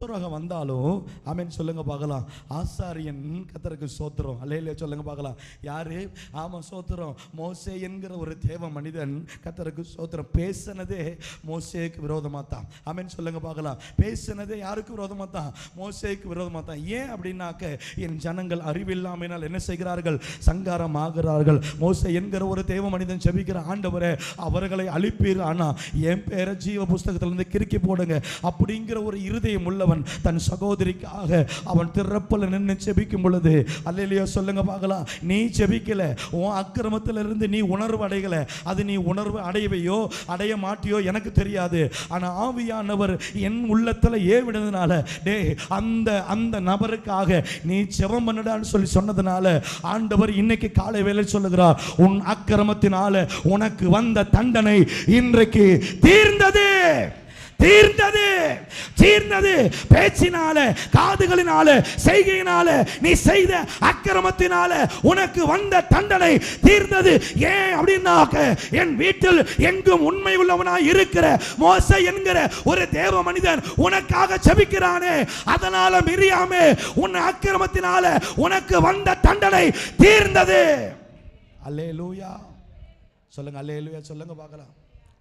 சோத்திரம் வந்தாலும் ஆமென் சொல்லுங்க பார்க்கலாம். ஆசாரியன் கர்த்தருக்கு சோத்திரம். அல்லேலூயா சொல்லுங்க பார்க்கலாம். யாரு? ஆமா சோத்திரம். மோசே என்கிற ஒரு தேவ மனிதன் கர்த்தருக்கு சோத்திரம். பேசினதே மோசேக்கு விரோதமாக தான். ஆமென் சொல்லுங்க பார்க்கலாம். பேசினதே யாருக்கு விரோதமாக தான்? மோசேக்கு விரோதமாக தான். ஏன் அப்படின்னாக்க என் ஜனங்கள் அறிவில்லாமையினால் என்ன செய்கிறார்கள்? சங்காரம் ஆகிறார்கள். மோசே என்கிற ஒரு தேவ மனிதன் ஜெபிக்கிற, ஆண்டவரே அவர்களை அழிப்பீர், ஆனா என் பேரை ஜீவ புஸ்தகத்திலிருந்து கிறுக்கி போடுங்க அப்படிங்கிற ஒரு இருதயம் உள்ள தன் சகோதரிக்காக அவன் திறப்பல நின்று ஜெபிக்கும் பொழுது, அல்லேலூயா சொல்லுங்க பார்க்கலாம், நீ ஜெபிக்கல, உன் அக்கிரமத்திலிருந்து நீ உணர்வு அடையல. அது நீ உணர்வு அடையவையோ அடைய மாட்டியோ எனக்கு தெரியாது. ஆனா ஆவியானவர் என் உள்ளத்துல ஏவிடுறதுனால, டே அந்த அந்த நபருக்காக நீ ஜெபம் பண்ணுடான்னு சொல்லி சொன்னதுனால ஆண்டவர் இன்னைக்கு காலை வேளை சொல்லுகிறார், உன் அக்கிரமத்தினால உனக்கு வந்த தண்டனை இன்றைக்கு தீர்ந்தது. தீர்ந்தது, தீர்ந்தது. பேச்சினால, காதுகளினால, செய்கையினால, நீ செய்த அக்கிரமத்தினால உனக்கு வந்த தண்டனை தீர்ந்தது. ஏன் அப்படின்னாக்க, என் வீட்டில் எங்கும் உண்மை உள்ளவனாய் இருக்கிற மோசே என்கிற ஒரு தேவ மனிதன் உனக்காக ஜெபிக்கிறானே, அதனால மிரியாமே உன் அக்கிரமத்தினால உனக்கு வந்த தண்டனை தீர்ந்தது. அல்லேலூயா சொல்லுங்க, அல்லேலூயா சொல்லுங்க பார்க்கலாம்.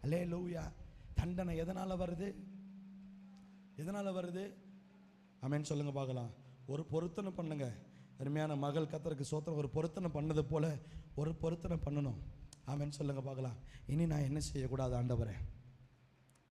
அல்லேலூயா. தண்டனை எதனால வருது? எதனால வருது? ஆமென் சொல்லுங்க பார்க்கலாம். ஒரு பொருத்தனை பண்ணுங்க. அருமையான மகள் கர்த்தருக்கு சோத்திரம். ஒரு பொருத்தனை பண்ணது போல ஒரு பொருத்தனை பண்ணணும். ஆமென் சொல்லுங்க பார்க்கலாம். இனி நான் என்ன செய்யக்கூடாது ஆண்டவரே?